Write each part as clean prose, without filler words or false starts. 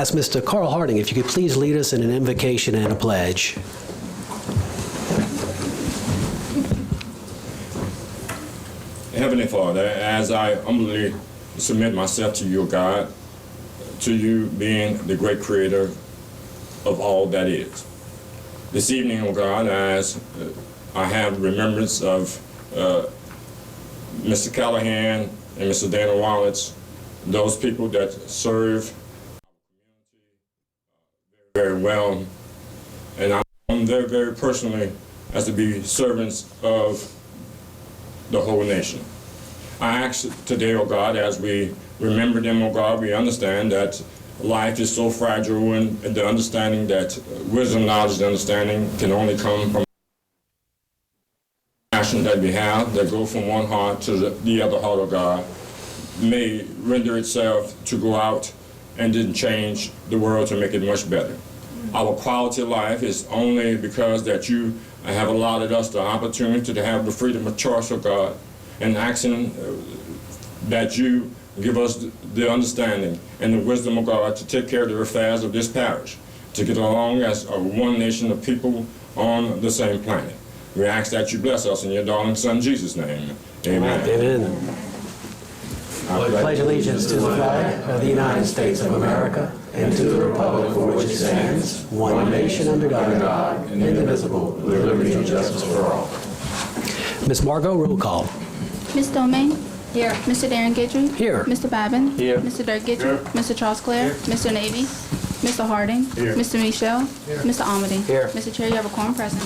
ask Mr. Carl Harding if you could please lead us in an invocation and a pledge. Heavenly Father, as I humbly submit myself to you, God, to you being the great creator of all that is. This evening, oh God, as I have remembrance of Mr. Callahan and Mr. Dana Wallace, those people that serve very well, and I know them very, very personally as to be servants of the whole nation. I ask today, oh God, as we remember them, oh God, we understand that life is so fragile, and the understanding that wisdom, knowledge, and understanding can only come from passion that we have that go from one heart to the other heart, oh God, may render itself to go out and then change the world to make it much better. Our quality of life is only because that you have allowed us the opportunity to have the freedom of choice, oh God, and asking that you give us the understanding and the wisdom of God to take care of the affairs of this parish, to get along as one nation of people on the same planet. We ask that you bless us in your darling Son, Jesus' name. Amen. Amen. I pledge allegiance to the flag of the United States of America and to the republic for which it stands, one nation under God, indivisible, with liberty and justice for all. Ms. Margot, roll call. Ms. Domingue? Here. Mr. Darren Guidry? Here. Mr. Babin? Here. Mr. Dirk Guidry? Here. Mr. Charles Clare? Mr. Navy? Mr. Harding? Here. Mr. Michel? Here. Mr. Amity? Here. Mr. Chair, you have a quorum present.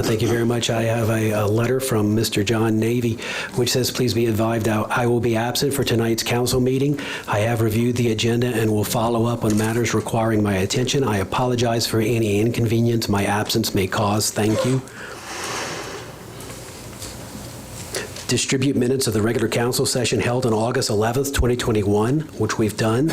Thank you very much. I have a letter from Mr. John Navy, which says, please be advised I will be absent for tonight's council meeting. I have reviewed the agenda and will follow up on matters requiring my attention. I apologize for any inconvenience my absence may cause. Thank you. Distribute minutes of the regular council session held on August 11th, 2021, which we've done.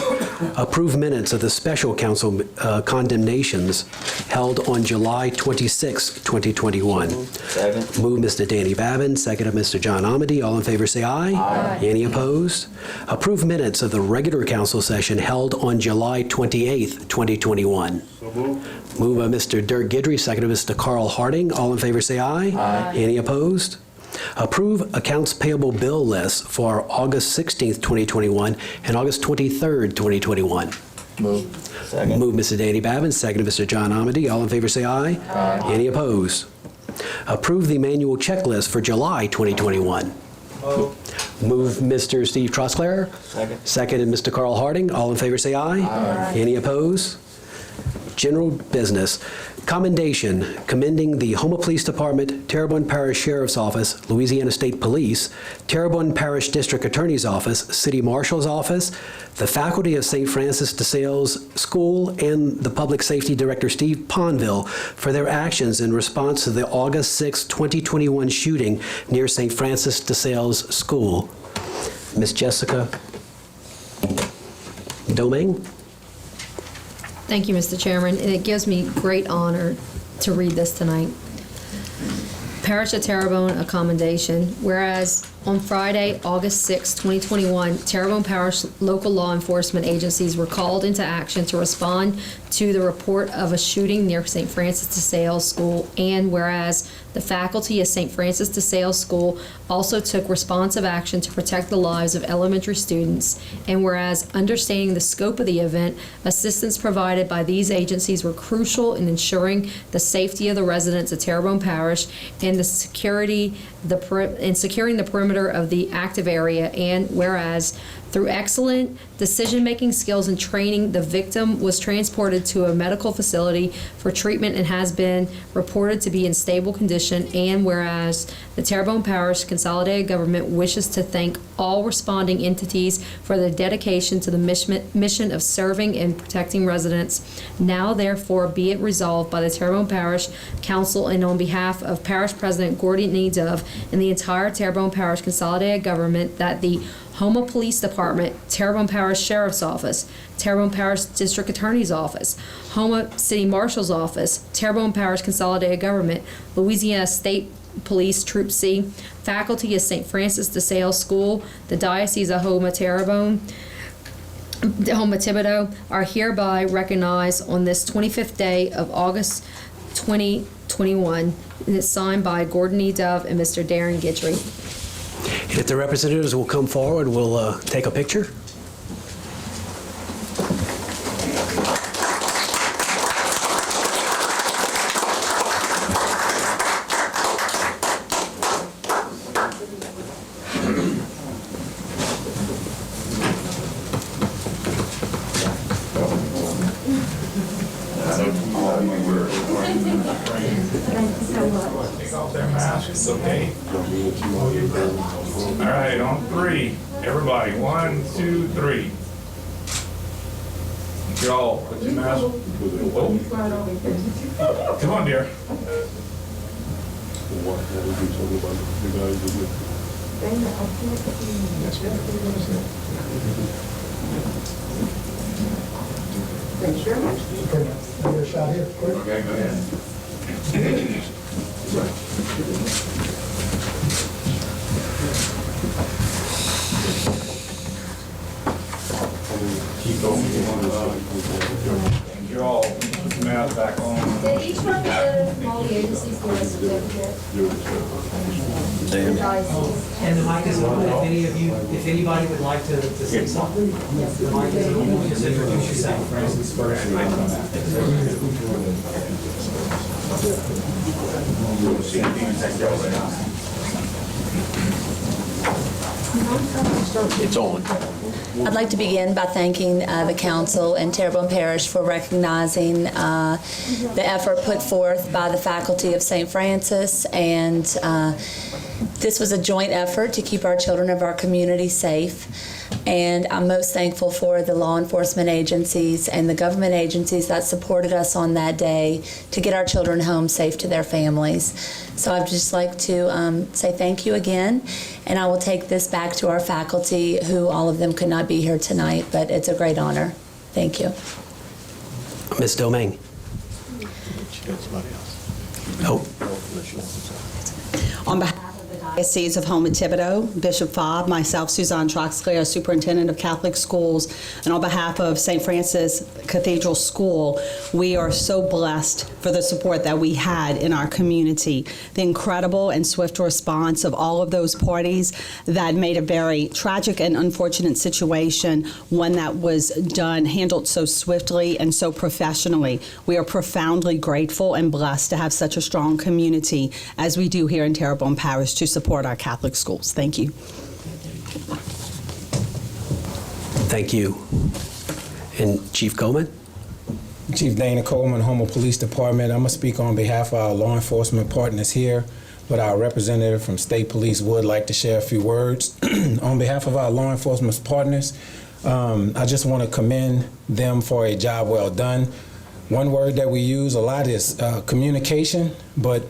Approve minutes of the special council condemnations held on July 26th, 2021. Second. Move Mr. Danny Babin, second of Mr. John Amity. All in favor say aye. Aye. Any opposed? Approve minutes of the regular council session held on July 28th, 2021. So move. Move by Mr. Dirk Guidry, second of Mr. Carl Harding. All in favor say aye. Aye. Any opposed? Approve accounts payable bill lists for August 16th, 2021 and August 23rd, 2021. Move. Second. Move Mr. Danny Babin, second of Mr. John Amity. All in favor say aye. Aye. Any opposed? Approve the manual checklist for July 2021. Move Mr. Steve Trosclair. Second. Second and Mr. Carl Harding. All in favor say aye. Aye. Any opposed? General business. Commendation, commending the Houma Police Department, Terrebonne Parish Sheriff's Office, Louisiana State Police, Terrebonne Parish District Attorney's Office, City Marshal's Office, the faculty of St. Francis de Sales School, and the Public Safety Director, Steve Ponville, for their actions in response to the August 6, 2021 shooting near St. Francis de Sales School. Ms. Jessica Domingue? Thank you, Mr. Chairman, and it gives me great honor to read this tonight. Parish of Terrebonne, a commendation. Whereas on Friday, August 6, 2021, Terrebonne Parish local law enforcement agencies were called into action to respond to the report of a shooting near St. Francis de Sales School, and whereas the faculty of St. Francis de Sales School also took responsive action to protect the lives of elementary students, and whereas understanding the scope of the event, assistance provided by these agencies were crucial in ensuring the safety of the residents of Terrebonne Parish and securing the perimeter of the active area, and whereas through excellent decision-making skills and training, the victim was transported to a medical facility for treatment and has been reported to be in stable condition, and whereas the Terrebonne Parish Consolidated Government wishes to thank all responding entities for their dedication to the mission of serving and protecting residents. Now, therefore, be it resolved by the Terrebonne Parish Council and on behalf of Parish President Gordon E. Dove and the entire Terrebonne Parish Consolidated Government that the Houma Police Department, Terrebonne Parish Sheriff's Office, Terrebonne Parish District Attorney's Office, Houma City Marshal's Office, Terrebonne Parish Consolidated Government, Louisiana State Police Troop C, faculty of St. Francis de Sales School, the Diocese of Houma Terrebonne, Homa Thibodeau are hereby recognized on this 25th day of August 2021. And it's signed by Gordon E. Dove and Mr. Darren Guidry. And if the representatives will come forward, we'll take a picture. Take off their masks, okay? All right, on three. Everybody, 1, 2, 3. Y'all, put your mask. Oh. Come on, dear. Okay, go ahead. Keep going. And you all put your mask back on. Did each one of the Molly agencies give us a certificate? And the mic is on. If anybody would like to say something, the mic is on. Just introduce yourself. Francis first. It's on. I'd like to begin by thanking the council and Terrebonne Parish for recognizing the effort put forth by the faculty of St. Francis, and this was a joint effort to keep our children of our community safe. And I'm most thankful for the law enforcement agencies and the government agencies that supported us on that day to get our children home safe to their families. So I'd just like to say thank you again, and I will take this back to our faculty, who all of them could not be here tonight, but it's a great honor. Thank you. Ms. Domingue. Oh, On behalf of the Diocese of Homa Thibodeau, Bishop Fobb, myself, Suzanne Troxclair, Superintendent of Catholic Schools, and on behalf of St. Francis Cathedral School, we are so blessed for the support that we had in our community. The incredible and swift response of all of those parties that made a very tragic and unfortunate situation one that was handled so swiftly and so professionally. We are profoundly grateful and blessed to have such a strong community as we do here in Terrebonne Parish to support our Catholic schools. Thank you. thank you. And Chief Coleman? Chief Dana Coleman, Houma Police Department. I'm going to speak on behalf of our law enforcement partners here, but our representative from State Police would like to share a few words. On behalf of our law enforcement partners, I just want to commend them for a job well done. One word that we use a lot is communication, but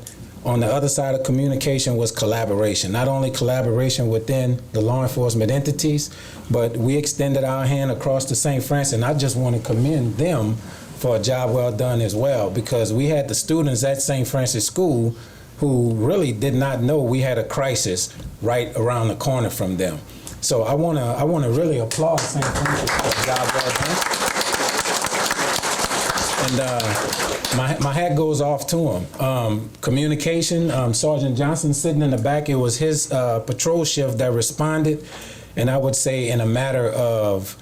on the other side of communication was collaboration. Not only collaboration within the law enforcement entities, but we extended our hand across to St. Francis, and I just want to commend them for a job well done as well, because we had the students at St. Francis School who really did not know we had a crisis right around the corner from them. So I want to really applaud St. Francis for a job well done. And my hat goes off to him. Communication, Sergeant Johnson sitting in the back, it was his patrol shift that responded, and I would say in a matter of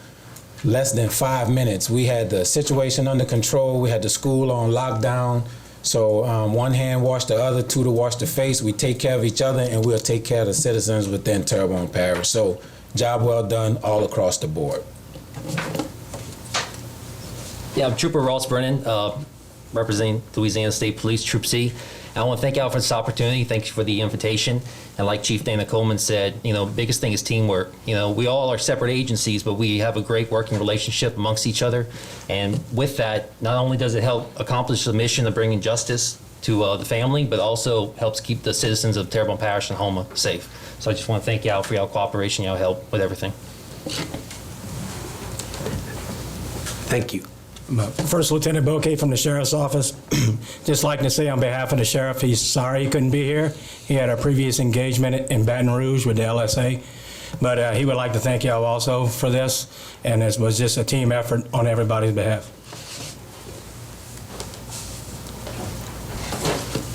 less than 5 minutes, we had the situation under control. We had the school on lockdown. So one hand wash the other, two to wash the face. We take care of each other, and we'll take care of the citizens within Terrebonne Parish. So job well done all across the board. Yeah, I'm Trooper Ross Brennan, representing Louisiana State Police, Troop C. I want to thank y'all for this opportunity. Thank you for the invitation. And like Chief Dana Coleman said, biggest thing is teamwork. We all are separate agencies, but we have a great working relationship amongst each other. And with that, not only does it help accomplish the mission of bringing justice to the family, but also helps keep the citizens of Terrebonne Parish and Houma safe. So I just want to thank y'all for y'all cooperation, y'all help with everything. Thank you. First Lieutenant Bouquet from the Sheriff's Office. Just like to say on behalf of the Sheriff, he's sorry he couldn't be here. He had a previous engagement in Baton Rouge with the LSA. But he would like to thank y'all also for this, and it was just a team effort on everybody's behalf.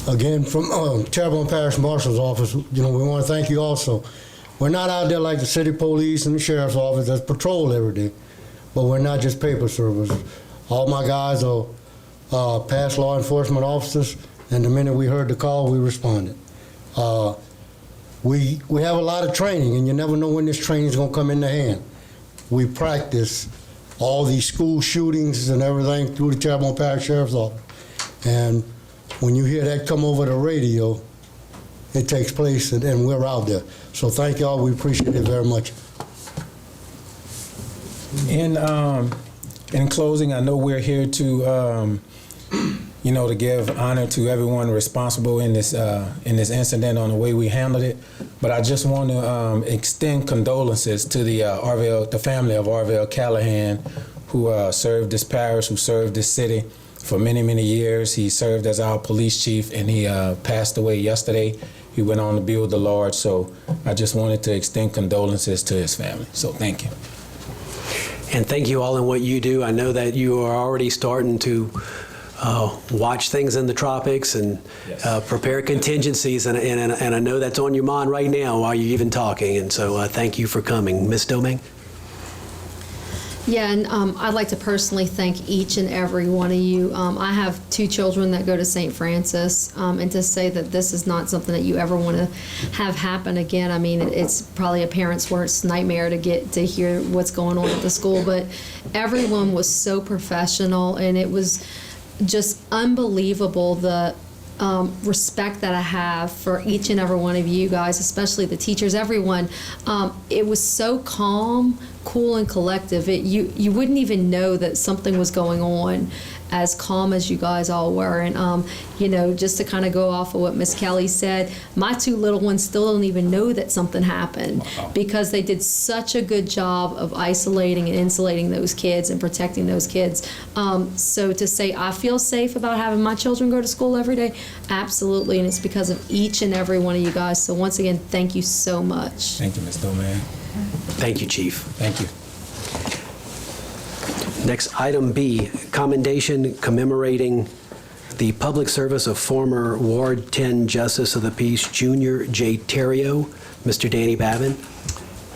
Again, from Terrebonne Parish Marshal's office, we want to thank you also. We're not out there like the city police and the sheriff's office that patrol every day, but we're not just paper servers. All my guys are past law enforcement officers, and the minute we heard the call, we responded. We have a lot of training, and you never know when this training is going to come in the hand. We practice all these school shootings and everything through the Terrebonne Parish Sheriff's Office. And when you hear that come over the radio, it takes place, and we're out there. So thank y'all. We appreciate it very much. In closing, I know we're here to, to give honor to everyone responsible in this incident on the way we handled it. But I just want to extend condolences to the family of Arvell Callahan, who served this parish, who served this city for many, many years. He served as our police chief, and he passed away yesterday. He went on to be with the Lord. So I just wanted to extend condolences to his family. So thank you. And thank you all in what you do. I know that you are already starting to watch things in the tropics and prepare contingencies, and I know that's on your mind right now while you're even talking. And so thank you for coming. Ms. Domingue? Yeah, and I'd like to personally thank each and every one of you. I have 2 children that go to St. Francis, and to say that this is not something that you ever want to have happen again. I mean, it's probably a parent's worst nightmare to get to hear what's going on at the school, but everyone was so professional, and it was just unbelievable the respect that I have for each and every one of you guys, especially the teachers, everyone. It was so calm, cool, and collective. You wouldn't even know that something was going on, as calm as you guys all were. And just to kind of go off of what Miss Kelly said, my 2 little ones still don't even know that something happened, because they did such a good job of isolating and insulating those kids and protecting those kids. So to say I feel safe about having my children go to school every day, absolutely, and it's because of each and every one of you guys. So once again, thank you so much. Thank you, Ms. Domingue. Thank you, Chief. Thank you. Next, item B, commendation commemorating the public service of former Ward 10 Justice of the Peace, Junior J. Terrio. Mr. Danny Babin.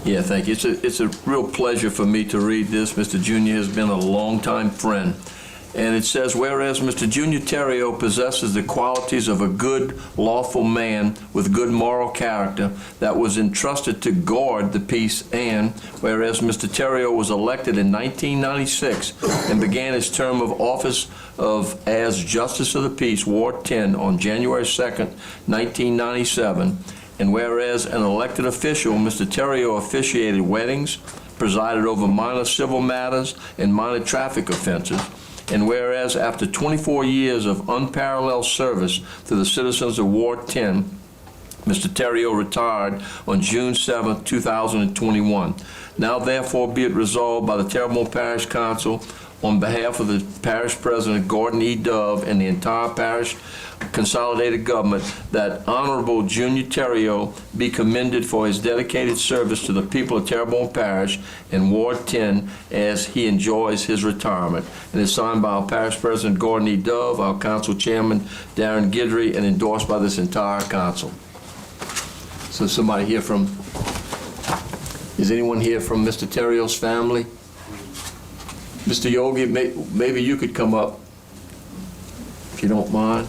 Yeah, thank you. It's a real pleasure for me to read this. Mr. Junior has been a longtime friend. And it says, whereas Mr. Junior Terrio possesses the qualities of a good, lawful man with good moral character that was entrusted to guard the peace, and whereas Mr. Terrio was elected in 1996 and began his term of office as Justice of the Peace, Ward 10, on January 2nd, 1997, and whereas an elected official, Mr. Terrio officiated weddings, presided over minor civil matters and minor traffic offenses, and whereas after 24 years of unparalleled service to the citizens of Ward 10, Mr. Terrio retired on June 7, 2021. Now therefore be it resolved by the Terrebonne Parish Council on behalf of the Parish President Gordon E. Dove and the entire parish consolidated government that Honorable Junior Terrio be commended for his dedicated service to the people of Terrebonne Parish and Ward 10 as he enjoys his retirement. And it's signed by our Parish President Gordon E. Dove, our Council Chairman Darren Guidry, and endorsed by this entire Council. So somebody here from, is anyone here from Mr. Terrio's family? Mr. Yogi, maybe you could come up, if you don't mind,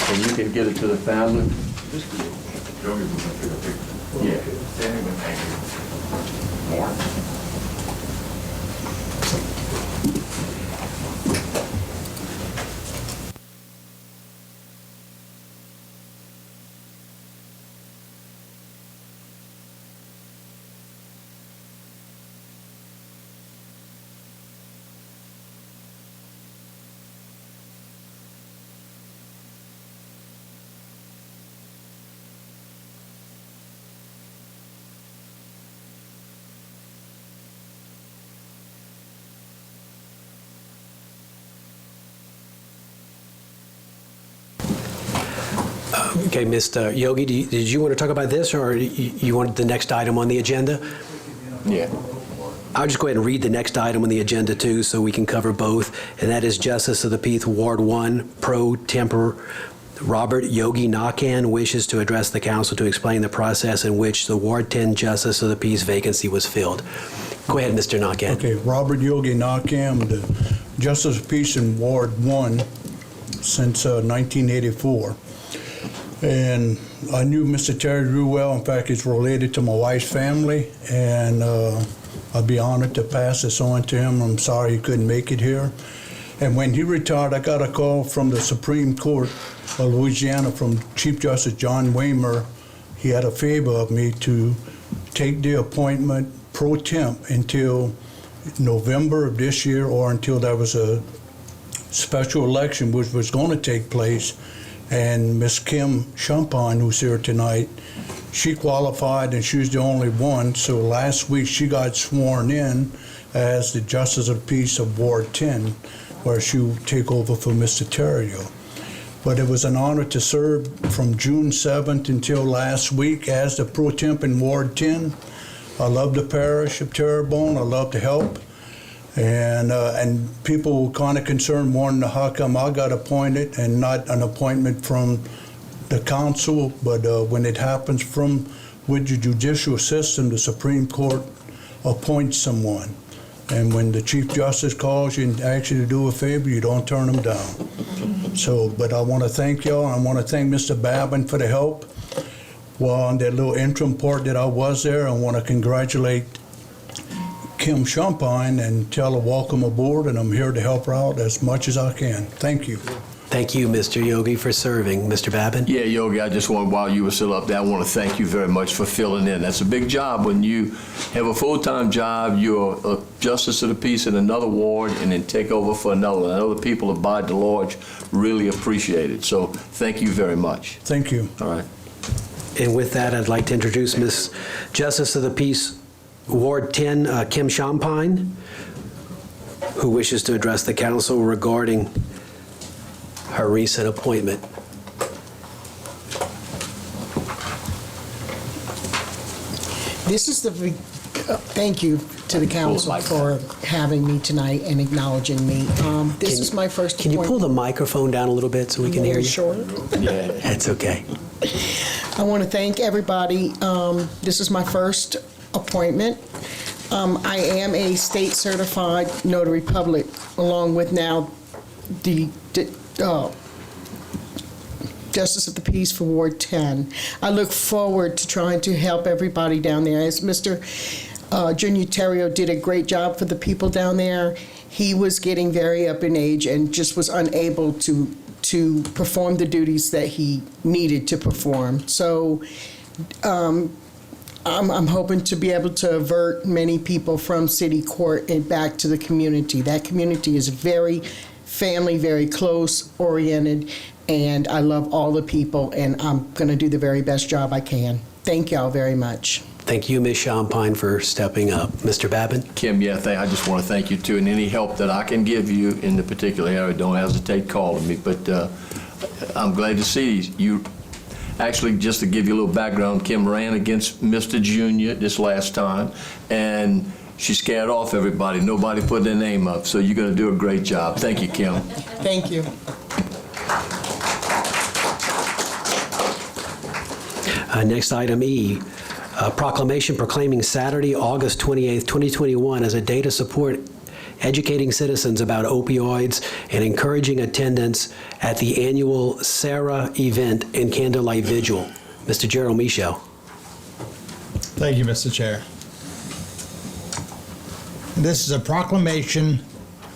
and you can get it to the family. Okay, Mr. Yogi, did you want to talk about this, or you wanted the next item on the agenda? Yeah. I'll just go ahead and read the next item on the agenda, too, so we can cover both, and that is Justice of the Peace, Ward 1, Pro Tempore Robert Yogi Nakan wishes to address the council to explain the process in which the Ward 10 Justice of the Peace vacancy was filled. Go ahead, Mr. Nakan. Okay, Robert Yogi Nakan, the Justice of Peace in Ward 1 since 1984. And I knew Mr. Terry real well. In fact, he's related to my wife's family, and I'd be honored to pass this on to him. I'm sorry he couldn't make it here. And when he retired, I got a call from the Supreme Court of Louisiana from Chief Justice John Waymer. He had a favor of me to take the appointment pro temp until November of this year, or until there was a special election which was going to take place. And Miss Kim Champagne, who's here tonight, she qualified, and she was the only one. So last week she got sworn in as the Justice of the Peace of Ward 10, where she will take over for Mr. Terrio. But it was an honor to serve from June 7th until last week as the pro temp in Ward 10. I love the parish of Terrebonne. I love to help. And people were kind of concerned, wondering how come I got appointed and not an appointment from the council. But when it happens with the judicial system, the Supreme Court appoints someone. And when the Chief Justice calls you and asks you to do a favor, you don't turn them down. So, but I want to thank y'all. I want to thank Mr. Babin for the help. Well, on that little interim part that I was there, I want to congratulate Kim Champagne and tell her welcome aboard, and I'm here to help her out as much as I can. Thank you. Thank you, Mr. Yogi, for serving. Mr. Babin? Yeah, Yogi, I just want, while you were still up there, I want to thank you very much for filling in. That's a big job when you have a full-time job, you're a Justice of the Peace in another ward, and then take over for another one. I know the people of Bide the Lodge really appreciate it. So thank you very much. Thank you. All right. And with that, I'd like to introduce Miss Justice of the Peace, Ward 10, Kim Champagne, who wishes to address the council regarding her recent appointment. This is the, thank you to the council for having me tonight and acknowledging me. This is my first appointment. Can you pull the microphone down a little bit so we can hear you? Sure. Yeah. That's okay. I want to thank everybody. This is my first appointment. I am a state certified notary public, along with now the Justice of the Peace for Ward 10. I look forward to trying to help everybody down there. As Mr. Junior Terrio did a great job for the people down there, he was getting very up in age and just was unable to perform the duties that he needed to perform. So I'm hoping to be able to avert many people from city court and back to the community. That community is very family, very close oriented, and I love all the people, and I'm going to do the very best job I can. Thank y'all very much. Thank you, Ms. Champagne, for stepping up. Mr. Babin? Kim, yeah, I just want to thank you, too, and any help that I can give you in the particular area, don't hesitate calling me. But I'm glad to see you. Actually, just to give you a little background, Kim ran against Mr. Junior this last time, and she scared off everybody. Nobody put their name up, so you're going to do a great job. Thank you, Kim. Thank you. Next item E, a proclamation proclaiming Saturday, August 28th, 2021 as a day to support educating citizens about opioids and encouraging attendance at the annual SARA event and candlelight vigil. Mr. Gerald Michaud. Thank you, Mr. Chair. This is a proclamation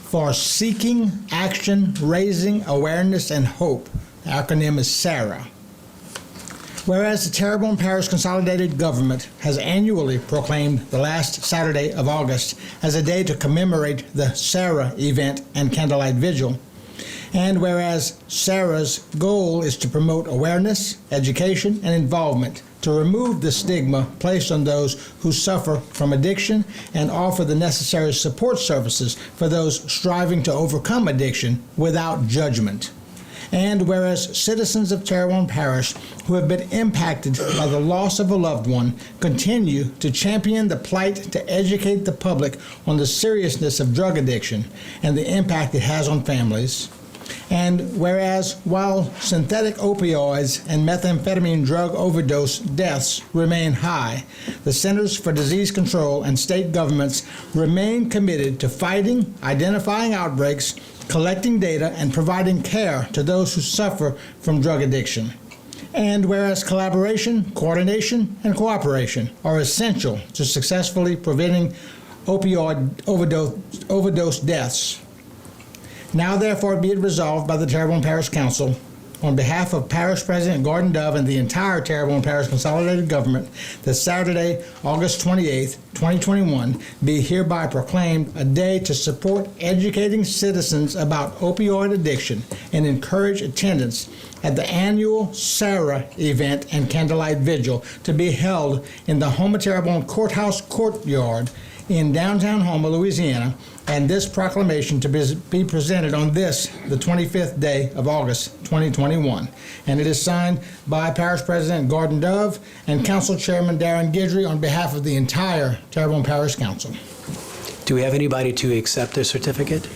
for seeking action, raising awareness and hope. The acronym is SARA. Whereas the Terrebonne Parish Consolidated Government has annually proclaimed the last Saturday of August as a day to commemorate the SARA event and candlelight vigil, and whereas SARA's goal is to promote awareness, education, and involvement to remove the stigma placed on those who suffer from addiction and offer the necessary support services for those striving to overcome addiction without judgment. And whereas citizens of Terrebonne Parish who have been impacted by the loss of a loved one continue to champion the plight to educate the public on the seriousness of drug addiction and the impact it has on families. And whereas while synthetic opioids and methamphetamine drug overdose deaths remain high, the Centers for Disease Control and state governments remain committed to fighting, identifying outbreaks, collecting data, and providing care to those who suffer from drug addiction. And whereas collaboration, coordination, and cooperation are essential to successfully preventing opioid overdose deaths. Now therefore be it resolved by the Terrebonne Parish Council, on behalf of Parish President Gordon Dove and the entire Terrebonne Parish Consolidated Government, that Saturday, August 28, 2021, be hereby proclaimed a day to support educating citizens about opioid addiction and encourage attendance at the annual Sarah event and candlelight vigil to be held in the Houma Terrebonne Courthouse Courtyard in downtown Houma, Louisiana, and this proclamation to be presented on this, the 25th day of August, 2021. And it is signed by Parish President Gordon Dove and Council Chairman Darren Guidry on behalf of the entire Terrebonne Parish Council. Do we have anybody to accept this certificate?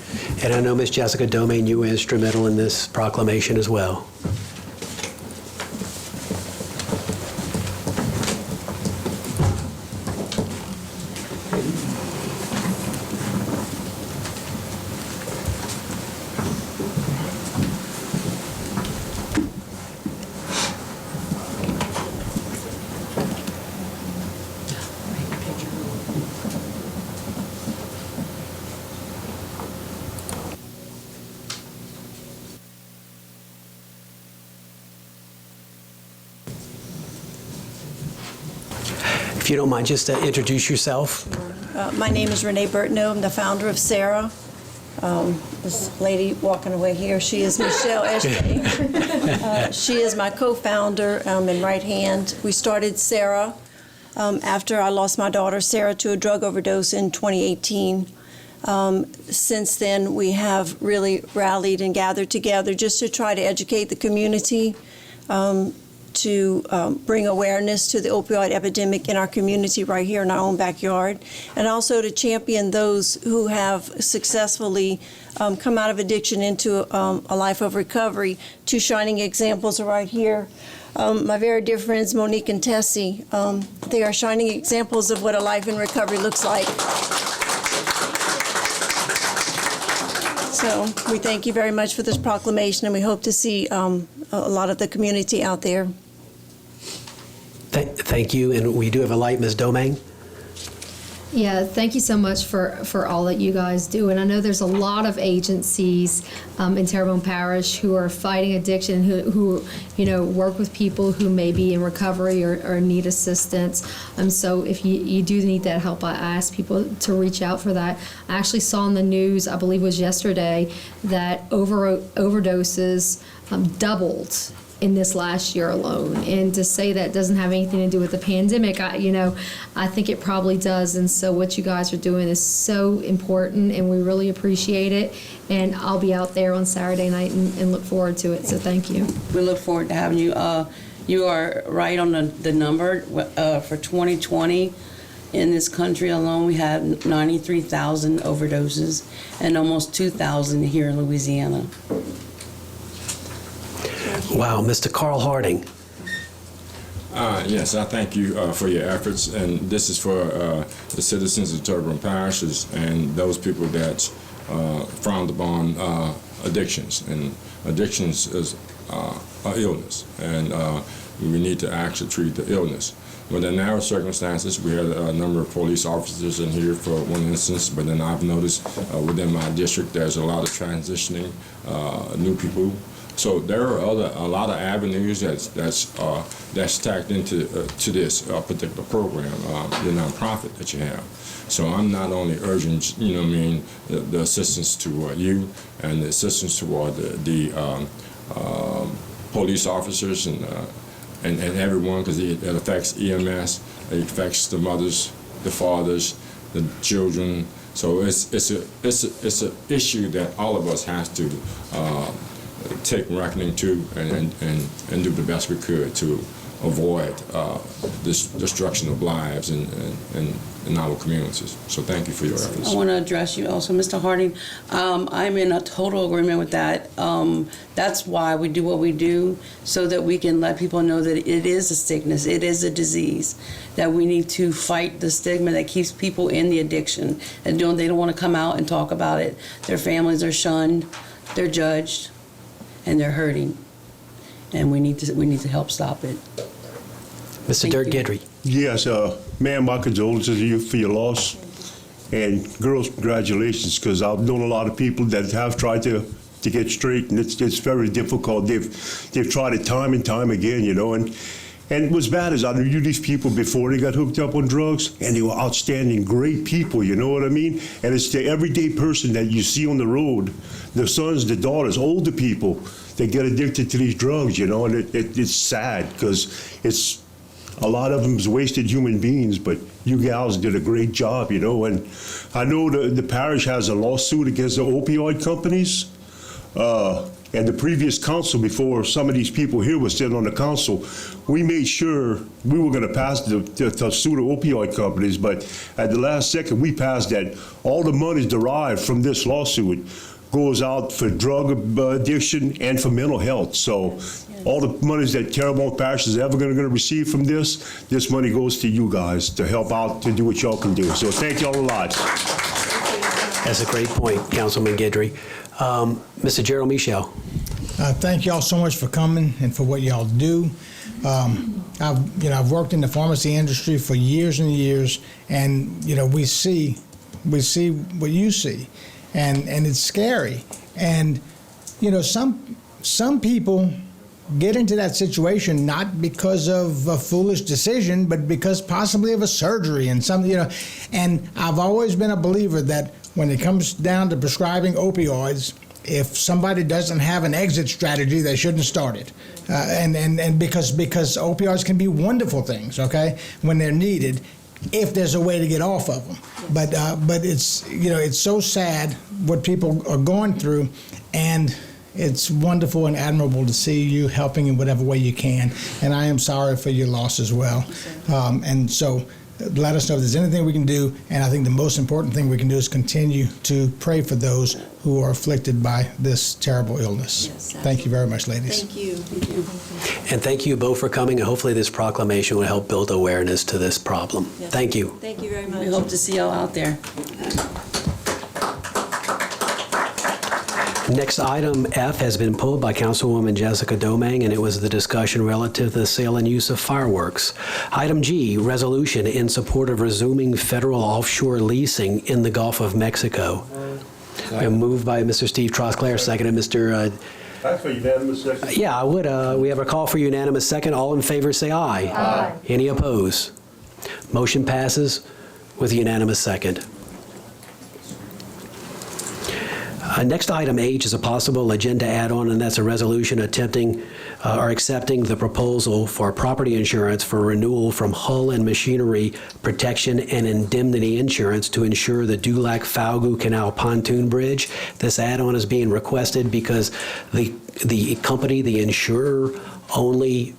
And I know Ms. Jessica Domain, you were instrumental in this proclamation as well. If you don't mind, just introduce yourself. My name is Renee Burtno. I'm the founder of Sarah. This lady walking away here, she is Michelle Eshke. She is my co-founder and right hand. We started Sarah after I lost my daughter Sarah to a drug overdose in 2018. Since then, we have really rallied and gathered together just to try to educate the community, to bring awareness to the opioid epidemic in our community right here in our own backyard, and also to champion those who have successfully come out of addiction into a life of recovery. Two shining examples are right here. My very dear friends Monique and Tessie, they are shining examples of what a life in recovery looks like. So we thank you very much for this proclamation, and we hope to see a lot of the community out there. Thank you, and we do have a light, Ms. Domain. Yeah, thank you so much for all that you guys do. And I know there's a lot of agencies in Terrebonne Parish who are fighting addiction, who work with people who may be in recovery or need assistance. So if you do need that help, I ask people to reach out for that. I actually saw on the news, I believe it was yesterday, that overdoses doubled in this last year alone. And to say that doesn't have anything to do with the pandemic, I think it probably does. And so what you guys are doing is so important, and we really appreciate it. And I'll be out there on Saturday night and look forward to it. So thank you. We look forward to having you. You are right on the number. For 2020, in this country alone, we had 93,000 overdoses and almost 2,000 here in Louisiana. Wow, Mr. Carl Harding. Yes, I thank you for your efforts, and this is for the citizens of Terrebonne Parishes and those people that frowned upon addictions. And addictions is an illness, and we need to actually treat the illness. But in narrow circumstances, we had a number of police officers in here for one instance, but then I've noticed within my district there's a lot of transitioning new people. So there are a lot of avenues that's tacked into to this particular program, the nonprofit that you have. So I'm not only urging, the assistance to you and the assistance toward the police officers and everyone, because it affects EMS, it affects the mothers, the fathers, the children. So it's an issue that all of us have to take reckoning to and do the best we could to avoid this destruction of lives in our communities. So thank you for your efforts. I want to address you also, Mr. Harding. I'm in a total agreement with that. That's why we do what we do, so that we can let people know that it is a sickness, it is a disease, that we need to fight the stigma that keeps people in the addiction and they don't want to come out and talk about it. Their families are shunned, they're judged, and they're hurting. And we need to help stop it. Mr. Dirk Guidry. Yes, ma'am, my condolences to you for your loss. And girls, congratulations, because I've known a lot of people that have tried to get straight, and it's very difficult. They've tried it time and time again, you know. And what's bad is I knew these people before they got hooked up on drugs, and they were outstanding, great people, you know what I mean? And it's the everyday person that you see on the road, the sons, the daughters, older people, they get addicted to these drugs, you know, and it's sad because it's a lot of them is wasted human beings, but you gals did a great job, you know. And I know the parish has a lawsuit against the opioid companies. And the previous council, before some of these people here were sitting on the council, we made sure we were going to pass the sue the opioid companies, but at the last second, we passed that all the money derived from this lawsuit goes out for drug addiction and for mental health. So all the monies that Terrebonne Parish is ever going to receive from this money goes to you guys to help out, to do what y'all can do. So thank y'all a lot. That's a great point, Councilman Guidry. Mr. Gerald Michel. Thank y'all so much for coming and for what y'all do. I've worked in the pharmacy industry for years and years, and we see what you see, and it's scary. And some people get into that situation not because of a foolish decision, but because possibly of a surgery and And I've always been a believer that when it comes down to prescribing opioids, if somebody doesn't have an exit strategy, they shouldn't start it. And because opioids can be wonderful things, okay, when they're needed, if there's a way to get off of them. But it's it's so sad what people are going through, and it's wonderful and admirable to see you helping in whatever way you can. And I am sorry for your loss as well. And so let us know if there's anything we can do. And I think the most important thing we can do is continue to pray for those who are afflicted by this terrible illness. Yes, thank you very much, ladies. Thank you. And thank you both for coming, and hopefully this proclamation will help build awareness to this problem. Yes. Thank you. Thank you very much. We hope to see y'all out there. Next item F has been pulled by Councilwoman Jessica Domang, and it was the discussion relative to the sale and use of fireworks. Item G, resolution in support of resuming federal offshore leasing in the Gulf of Mexico. Moved by Mr. Steve Trosclair, seconded Mr. That's for unanimous second. Yeah, I would. We have a call for unanimous second. All in favor say aye. Aye. Any opposed? Motion passes with unanimous second. Next item H is a possible agenda add-on, and that's a resolution attempting or accepting the proposal for property insurance for renewal from hull and machinery protection and indemnity insurance to insure the Dulac-Falgu Canal Pontoon Bridge. This add-on is being requested because the company, the insurer, only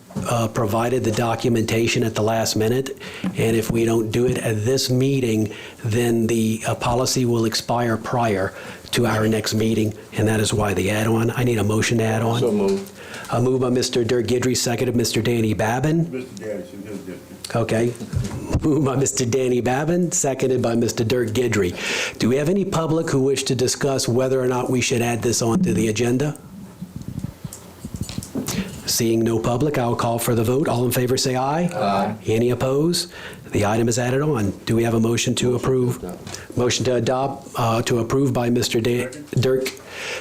provided the documentation at the last minute, and if we don't do it at this meeting, then the policy will expire prior to our next meeting, and that is why the add-on. I need a motion to add on. So moved. A move by Mr. Dirk Guidry, seconded Mr. Danny Babin. Mr. Gaddis in his district. Okay. Moved by Mr. Danny Babin, seconded by Mr. Dirk Guidry. Do we have any public who wish to discuss whether or not we should add this on to the agenda? Seeing no public, I'll call for the vote. All in favor say aye. Aye. Any opposed? The item is added on. Do we have a motion to approve? Motion to adopt, to approve by Mr. Dirk.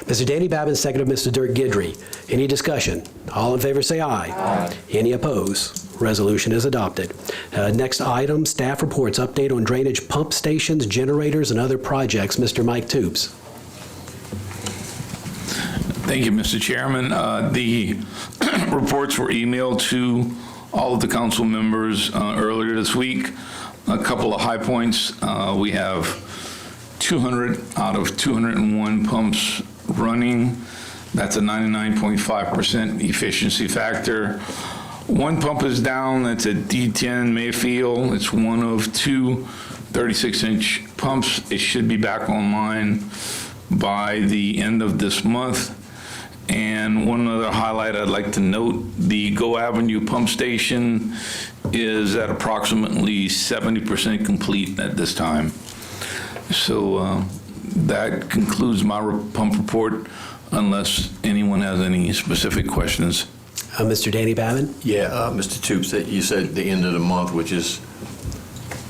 Mr. Danny Babin, seconded Mr. Dirk Guidry. Any discussion? All in favor say aye. Aye. Any opposed? Resolution is adopted. Next item, staff reports, update on drainage pump stations, generators, and other projects. Mr. Mike Tubes. Thank you, Mr. Chairman. The reports were emailed to all of the council members earlier this week. A couple of high points. We have 200 out of 201 pumps running. That's a 99.5% efficiency factor. One pump is down, that's at D10 Mayfield. It's one of two 36-inch pumps. It should be back online by the end of this month. And one other highlight I'd like to note, the Go Avenue pump station is at approximately 70% complete at this time. So that concludes my pump report, unless anyone has any specific questions. Mr. Danny Babin? Yeah, Mr. Toops, that you said the end of the month, which is,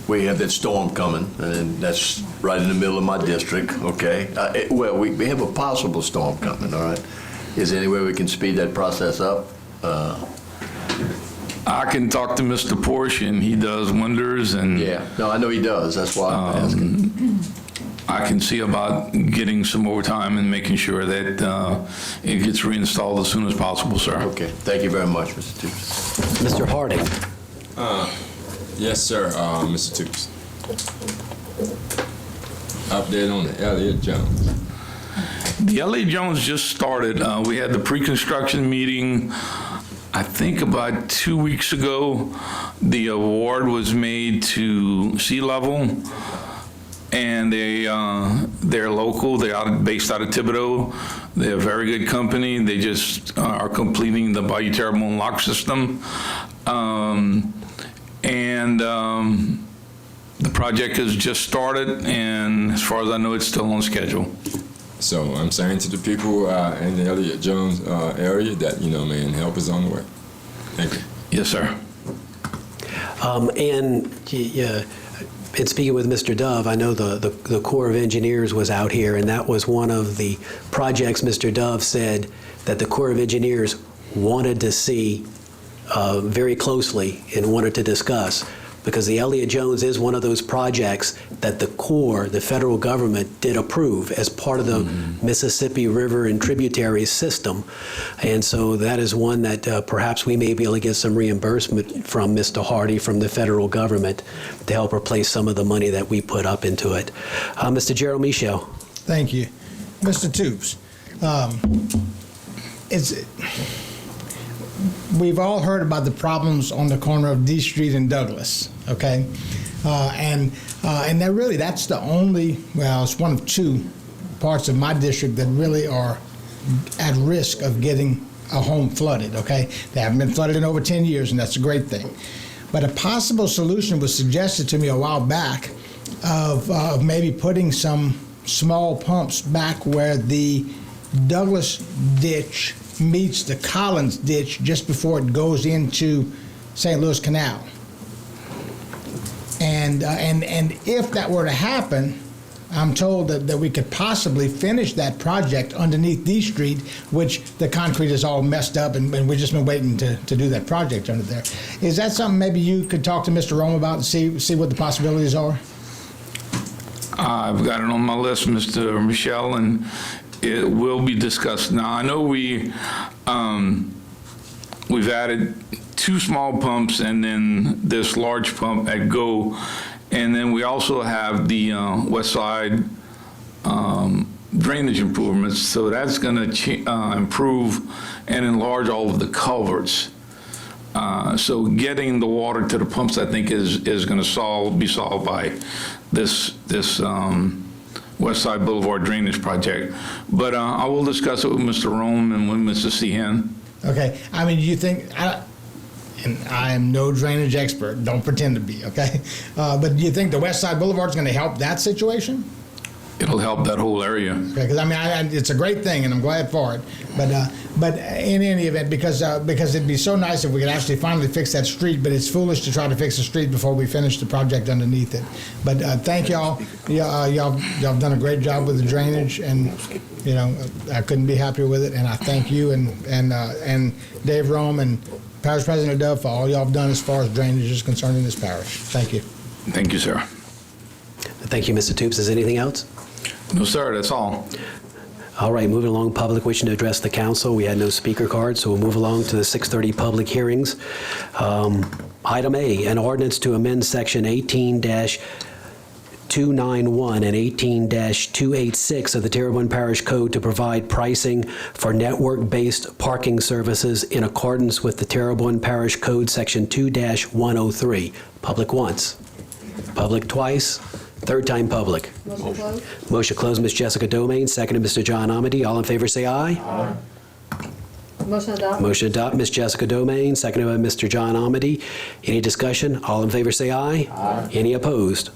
we have that storm coming, and that's right in the middle of my district, okay? Well, we have a possible storm coming, all right? Is there any way we can speed that process up? I can talk to Mr. Porsche, and he does wonders, and... Yeah, no, I know he does, that's why I'm asking. I can see about getting some overtime and making sure that it gets reinstalled as soon as possible, sir. Okay, thank you very much, Mr. Toops. Mr. Harding? Yes, sir, Mr. Toops. Update on the Elliot Jones. The Elliot Jones just started. We had the pre-construction meeting, I think about 2 weeks ago. The award was made to Sea Level, and they're local. They're based out of Thibodaux. They're a very good company. They just are completing the Bayou Terrebonne lock system. The project has just started, and as far as I know, it's still on schedule. So I'm saying to the people in the Elliot Jones area that, man, help is on the way. Thank you. Yes, sir. In speaking with Mr. Dove, I know the Corps of Engineers was out here, and that was one of the projects Mr. Dove said that the Corps of Engineers wanted to see very closely and wanted to discuss, because the Elliot Jones is one of those projects that the Corps, the federal government, did approve as part of the Mississippi River and tributaries system. And so that is one that perhaps we may be able to get some reimbursement from Mr. Hardy, from the federal government, to help replace some of the money that we put up into it. Mr. Gerald Michel. Thank you. Mr. Toops, we've all heard about the problems on the corner of D Street and Douglas, okay? And that's the only, well, it's one of two parts of my district that really are at risk of getting a home flooded, okay? They haven't been flooded in over 10 years, and that's a great thing. But a possible solution was suggested to me a while back of maybe putting some small pumps back where the Douglas ditch meets the Collins ditch just before it goes into St. Louis Canal. And if that were to happen, I'm told that we could possibly finish that project underneath D Street, which the concrete is all messed up, and we've just been waiting to do that project under there. Is that something maybe you could talk to Mr. Rome about and see what the possibilities are? I've got it on my list, Mr. Michel, and it will be discussed. Now, I know we've added 2 small pumps and then this large pump at Go, and then we also have the west side drainage improvements, so that's going to improve and enlarge all of the culverts. So getting the water to the pumps, I think, is going to be solved by this West Side Boulevard drainage project. But I will discuss it with Mr. Rome and with Mr. Sehan. Okay. I mean, you think, and I am no drainage expert, don't pretend to be, okay? But do you think the West Side Boulevard is going to help that situation? It'll help that whole area. Okay, because I mean, it's a great thing, and I'm glad for it. But in any event, because it'd be so nice if we could actually finally fix that street. But it's foolish to try to fix the street before we finish the project underneath it. But thank y'all. Y'all done a great job with the drainage, and I couldn't be happier with it. And I thank you and Dave Rome and Parish President Dove for all y'all have done as far as drainage is concerned in this parish. Thank you. Thank you, sir. Thank you, Mr. Toops. Is there anything else? No, sir, that's all. All right, moving along, public wishing to address the council. We had no speaker cards, so we'll move along to the 6:30 public hearings. Item A, an ordinance to amend section 18-2 18-291 and 18-286 of the Terrebonne Parish Code to provide pricing for network-based parking services in accordance with the Terrebonne Parish Code, Section 2-103. Public once. Public twice. Third time public. Motion closed. Motion closed, Ms. Jessica Domain, seconded Mr. John Amity. All in favor, say aye. Aye. Motion adopted. Motion to adopt, Ms. Jessica Domain, seconded by Mr. John Amity. Any discussion? All in favor, say aye. Aye. Any opposed?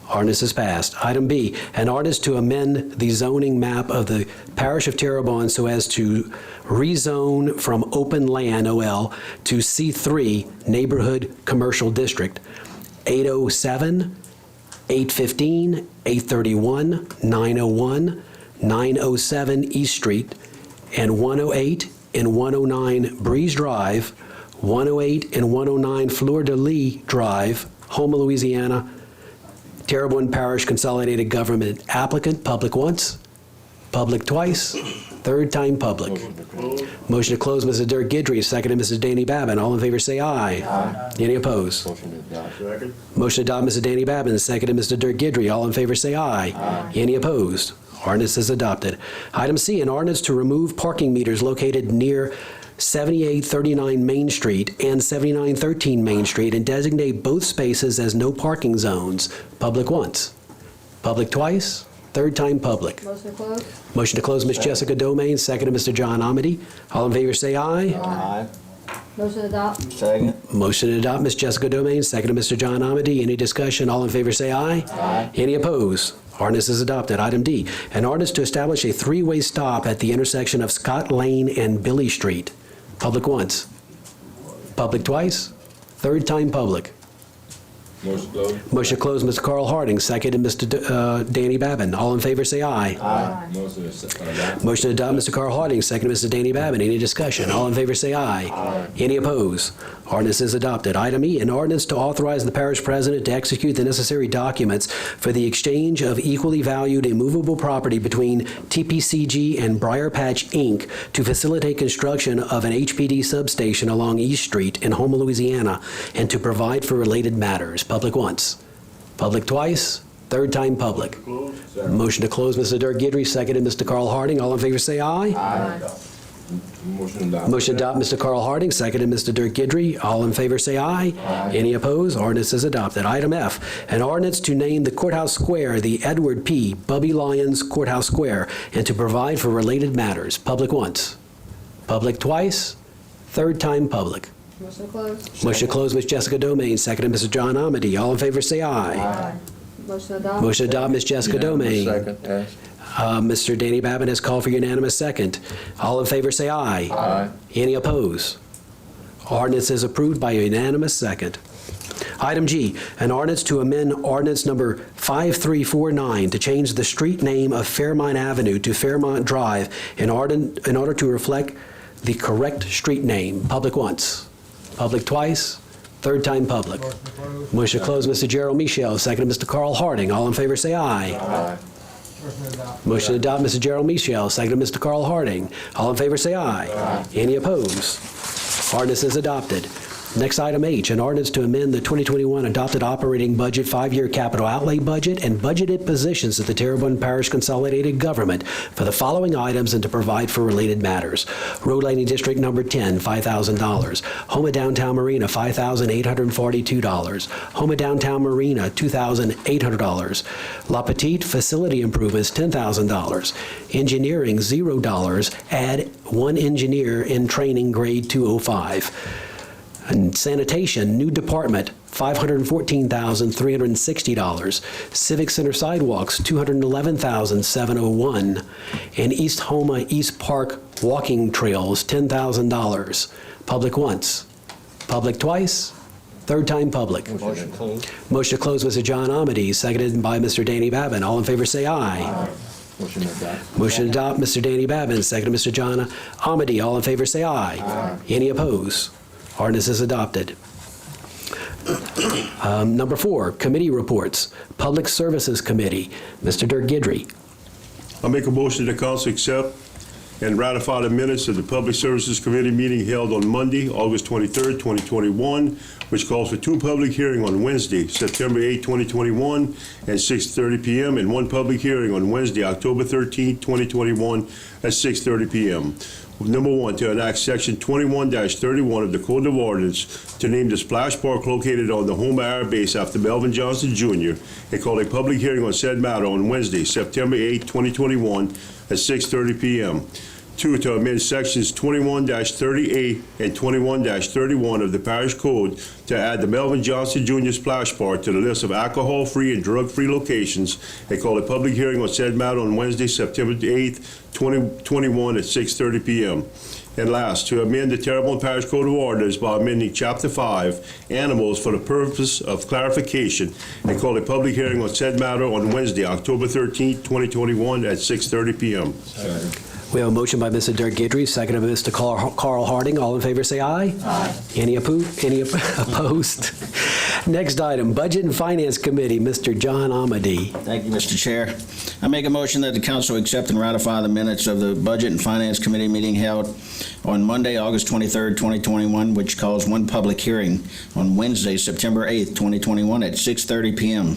Ordinance is passed. Item B, an ordinance to amend the zoning map of the Parish of Terrebonne so as to rezone from open land, OL, to C3 Neighborhood Commercial District, 807, 815, 831, 901, 907 East Street, and 108 and 109 Breeze Drive, 108 and 109 Fleur de Lis Drive, Houma, Louisiana, Terrebonne Parish Consolidated Government. Applicant, public once, public twice, third time public. Motion to close, Mrs. Dirk Guidry, seconded Mrs. Danny Babin. All in favor say aye. Aye. Any opposed? Motion to adopt. Second. Motion to adopt, Mrs. Danny Babin, seconded Mr. Dirk Guidry. All in favor say aye. Aye. Any opposed? Ordinance is adopted. Item C, an ordinance to remove parking meters located near 7839 Main Street and 7913 Main Street and designate both spaces as no parking zones. Public once. Public twice. Third time public. Motion closed. Motion to close, Ms. Jessica Domain, seconded Mr. John Amity. All in favor say aye. Aye. Motion adopt. Second. Motion to adopt, Ms. Jessica Domain, seconded Mr. John Amity. Any discussion? All in favor say aye. Aye. Any opposed? Ordinance is adopted. Item D, an ordinance to establish a three-way stop at the intersection of Scott Lane and Billy Street. Public once. Public twice. Third time public. Motion closed. Motion to close, Mr. Carl Harding, seconded Mr. Danny Babin. All in favor say aye. Aye. Motion to adopt. Motion to adopt, Mr. Carl Harding, seconded Mr. Danny Babin. Any discussion? All in favor say aye. Aye. Any opposed? Ordinance is adopted. Item E, an ordinance to authorize the parish president to execute the necessary documents for the exchange of equally valued immovable property between TPCG and Briar Patch, Inc. to facilitate construction of an HPD substation along East Street in Houma, Louisiana, and to provide for related matters. Public once. Public twice. Third time public. Motion to close, Mr. Dirk Guidry, seconded Mr. Carl Harding. All in favor say aye. Aye. Motion to adopt. Motion to adopt, Mr. Carl Harding, seconded Mr. Dirk Guidry. All in favor say aye. Aye. Any opposed? Ordinance is adopted. Item F, an ordinance to name the courthouse square the Edward P. Bubby Lyons Courthouse Square and to provide for related matters. Public once. Public twice. Third time public. Motion closed. Motion to close, Ms. Jessica Domain, seconded Mr. John Amity. All in favor say aye. Aye. Motion adopt. Motion to adopt, Ms. Jessica Domain. Second, yes. Mr. Danny Babin has called for unanimous second. All in favor say aye. Aye. Any opposed? Ordinance is approved by unanimous second. Item G, an ordinance to amend ordinance number 5349 to change the street name of Fairmont Avenue to Fairmont Drive in order to reflect the correct street name. Public once. Public twice. Third time public. Motion to close, Mr. Gerald Michel, second Mr. Carl Harding. All in favor say aye. Aye. Motion to adopt, Mr. Gerald Michel, second Mr. Carl Harding. All in favor say aye. Aye. Any opposed? Ordinance is adopted. Next, item H, an ordinance to amend the 2021 adopted operating budget, 5-year capital outlay budget, and budgeted positions of the Terrebonne Parish Consolidated Government for the following items and to provide for related matters. Road Lighting District Number 10, $5,000. Houma Downtown Marina, $5,842. Houma Downtown Marina, $2,800. La Petite Facility Improvements, $10,000. Engineering, $0. Add 1 engineer in training, grade 205. And sanitation, new department, $514,360. Civic Center sidewalks, $211,701. And East Houma East Park walking trails, $10,000. Public once. Public twice. Third time public. Motion closed. Motion to close, Mr. John Amity, seconded by Mr. Danny Babin. All in favor say aye. Aye. Motion to adopt. Motion to adopt, Mr. Danny Babin, seconded Mr. John Amity. All in favor say aye. Aye. Any opposed? Ordinance is adopted. Number 4, committee reports. Public Services Committee, Mr. Dirk Guidry. I make a motion the council accept and ratify the minutes of the Public Services Committee meeting held on Monday, August 23rd, 2021, which calls for 2 public hearings on Wednesday, September 8, 2021, at 6:30 p.m., and 1 public hearing on Wednesday, October 13, 2021, at 6:30 p.m. Number 1, to enact Section 21-31 of the Code of Ordinance to name the splash park located on the Homer Air Base after Melvin Johnson Jr. and call a public hearing on said matter on Wednesday, September 8, 2021, at 6:30 p.m. 2, to amend Sections 21-38 and 21-31 of the Parish Code to add the Melvin Johnson Jr. Splash Park to the list of alcohol-free and drug-free locations and call a public hearing on said matter on Wednesday, September 8, 2021 at 6:30 p.m. And last, to amend the Terrebonne Parish Code of Ordinance by amending Chapter 5, Animals, for the purpose of clarification, and call a public hearing on said matter on Wednesday, October 13, 2021 at 6:30 p.m. We have a motion by Mr. Dirk Guidry, seconded by Mr. Carl Harding. All in favor, say aye. Aye. Any opposed? Next item, Budget and Finance Committee, Mr. John Amady. Thank you, Mr. Chair. I make a motion that the council accept and ratify the minutes of the Budget and Finance Committee meeting held on Monday, August 23rd, 2021, which calls 1 public hearing on Wednesday, September 8th, 2021 at 6:30 p.m.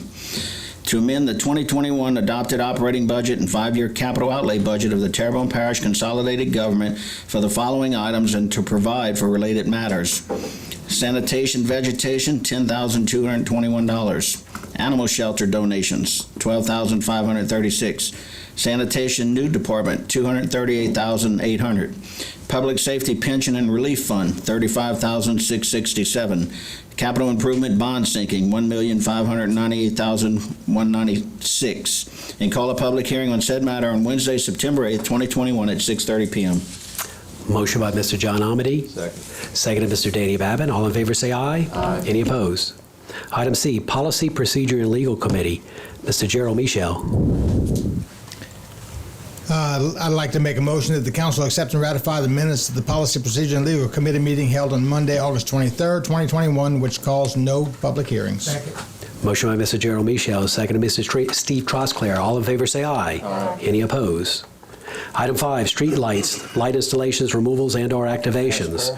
to amend the 2021 adopted operating budget and 5-year capital outlay budget of the Terrebonne Parish Consolidated Government for the following items and to provide for related matters. Sanitation vegetation, $10,221. Animal shelter donations, $12,536. Sanitation new department, $238,800. Public safety pension and relief fund, $35,667. Capital improvement bond sinking, $1,598,196. And call a public hearing on said matter on Wednesday, September 8th, 2021 at 6:30 p.m. Motion by Mr. John Amady. Second. Seconded Mr. Danny Babin. All in favor, say aye. Aye. Any opposed? Item C, Policy, Procedure, and Legal Committee, Mr. Gerald Michel. I'd like to make a motion that the council accept and ratify the minutes of the Policy, Procedure, and Legal Committee meeting held on Monday, August 23rd, 2021, which calls no public hearings. Second. Motion by Mr. Gerald Michel, seconded by Mr. Steve Trosclair. All in favor, say aye. Aye. Any opposed? Item 5, street lights, light installations, removals, and/or activations.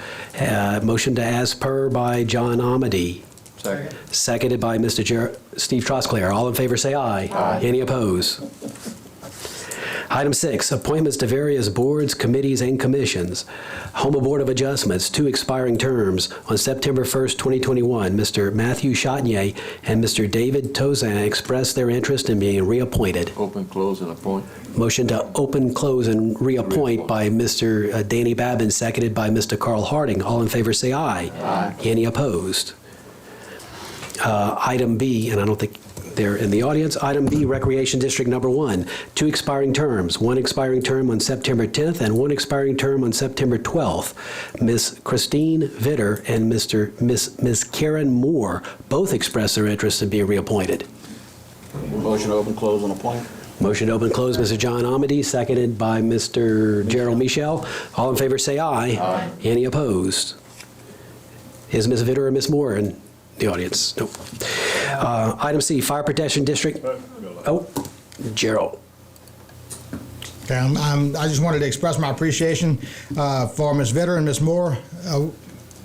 Motion to as per by John Amady. Second. Seconded by Mr. Steve Trosclair. All in favor, say aye. Aye. Any opposed? Item 6, appointments to various boards, committees, and commissions. Homa Board of Adjustments, 2 expiring terms on September 1st, 2021. Mr. Matthew Chatnier and Mr. David Tozan expressed their interest in being reappointed. Open, close, and appoint. Motion to open, close, and reappoint by Mr. Danny Babin, seconded by Mr. Carl Harding. All in favor, say aye. Aye. Any opposed? Item B, and I don't think they're in the audience. Item B, Recreation District Number 1, 2 expiring terms, 1 expiring term on September 10th and 1 expiring term on September 12th. Ms. Christine Vitter and Ms. Karen Moore both expressed their interest in being reappointed. Motion to open, close, and appoint. Motion to open, close, Mr. John Amady, seconded by Mr. Gerald Michel. All in favor, say aye. Aye. Any opposed? Is Ms. Vitter or Ms. Moore in the audience? Nope. Item C, Fire Protection District. Oh, Gerald. Okay, I just wanted to express my appreciation for Ms. Vitter and Ms. Moore.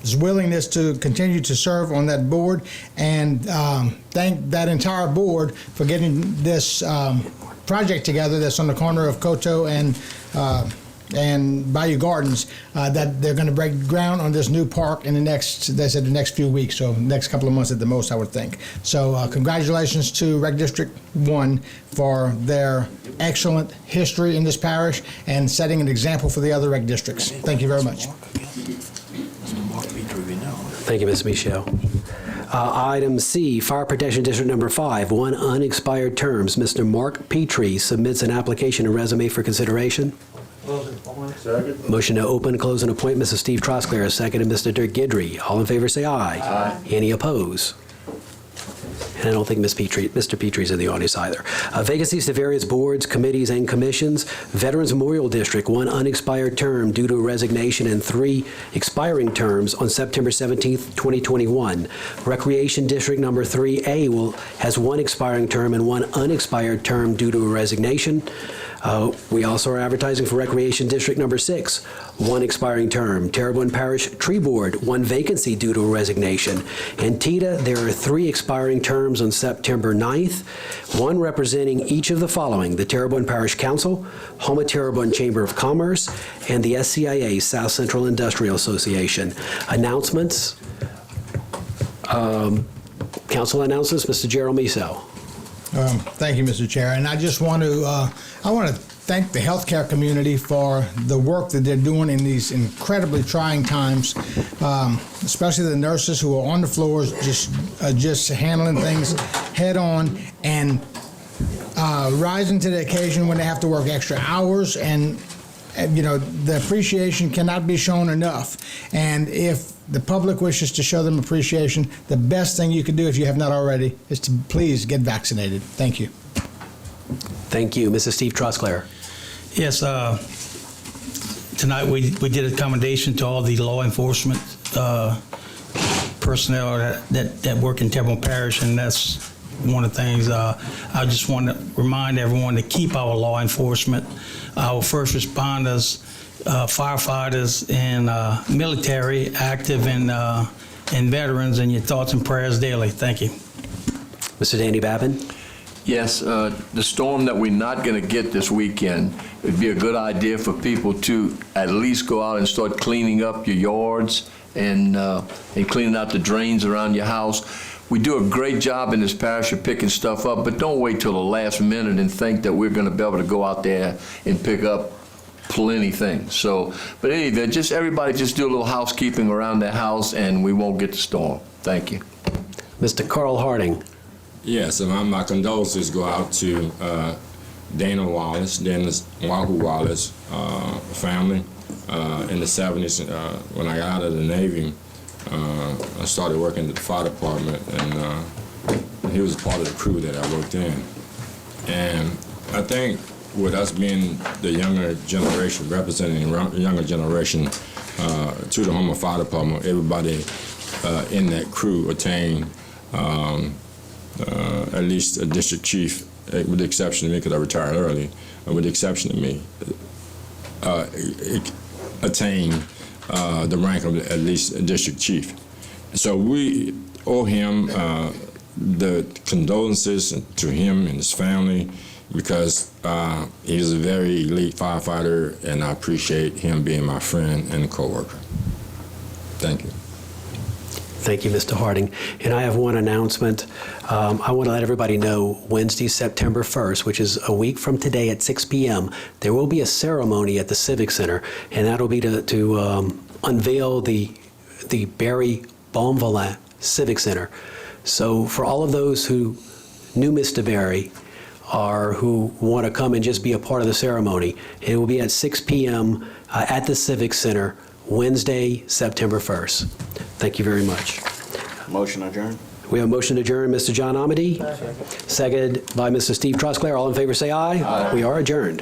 His willingness to continue to serve on that board, and thank that entire board for getting this project together that's on the corner of Coteau and Bayou Gardens, that they're going to break ground on this new park in the next few weeks, so next couple of months at the most, I would think. So congratulations to Rec District 1 for their excellent history in this parish and setting an example for the other rec districts. Thank you very much. Thank you, Ms. Michel. Item C, Fire Protection District Number 5, 1 unexpired terms. Mr. Mark Petrie submits an application and resume for consideration. Second. Motion to open, close, and appoint Mr. Steve Trosclair, seconded Mr. Dirk Guidry. All in favor, say aye. Aye. Any opposed? And I don't think Mr. Petrie's in the audience either. Vacancies to various boards, committees, and commissions. Veterans Memorial District, 1 unexpired term due to a resignation and 3 expiring terms on September 17th, 2021. Recreation District Number 3A has 1 expiring term and 1 unexpired term due to a resignation. We also are advertising for Recreation District Number 6, 1 expiring term. Terrebonne Parish Tree Board, 1 vacancy due to a resignation. And TITA, there are 3 expiring terms on September 9th, 1 representing each of the following: the Terrebonne Parish Council, Homa Terrebonne Chamber of Commerce, and the SCIA, South Central Industrial Association. Announcements. Council announcements, Mr. Gerald Miso. Thank you, Mr. Chair. And I just want to thank the healthcare community for the work that they're doing in these incredibly trying times, especially the nurses who are on the floors just handling things head on and rising to the occasion when they have to work extra hours. And the appreciation cannot be shown enough. And if the public wishes to show them appreciation, the best thing you can do, if you have not already, is to please get vaccinated. Thank you. Thank you. Mrs. Steve Trosclair. Yes, tonight we did a commendation to all the law enforcement personnel that work in Terrebonne Parish, and that's one of the things. I just want to remind everyone to keep our law enforcement, our first responders, firefighters, and military active, and veterans in your thoughts and prayers daily. Thank you. Mr. Danny Babin. Yes, the storm that we're not going to get this weekend, it'd be a good idea for people to at least go out and start cleaning up your yards and cleaning out the drains around your house. We do a great job in this parish of picking stuff up, but don't wait till the last minute and think that we're going to be able to go out there and pick up plenty things. So, but anyway, everybody just do a little housekeeping around their house, and we won't get the storm. Thank you. Mr. Carl Harding. Yes, and my condolences go out to Dana Wallace, Dennis Wahoo Wallace family. In the 70s, when I got out of the Navy, I started working at the fire department, and he was a part of the crew that I worked in. And I think with us being the younger generation, representing the younger generation to the Homa Fire Department, everybody in that crew attained at least a district chief, with the exception of me because I retired early, with the exception of me, attained the rank of at least a district chief. So we owe him the condolences to him and his family, because he's a very elite firefighter, and I appreciate him being my friend and a coworker. Thank you. Thank you, Mr. Harding. And I have one announcement. I want to let everybody know Wednesday, September 1st, which is a week from today at 6 p.m., there will be a ceremony at the Civic Center, and that'll be to unveil the Barry Bonvillain Civic Center. So for all of those who knew Mr. Barry, or who want to come and just be a part of the ceremony, it will be at 6 p.m. At the Civic Center, Wednesday, September 1st. Thank you very much. Motion adjourned. We have a motion to adjourn, Mr. John Amity. Second by Mr. Steve Trosclair. All in favor say aye. Aye. We are adjourned.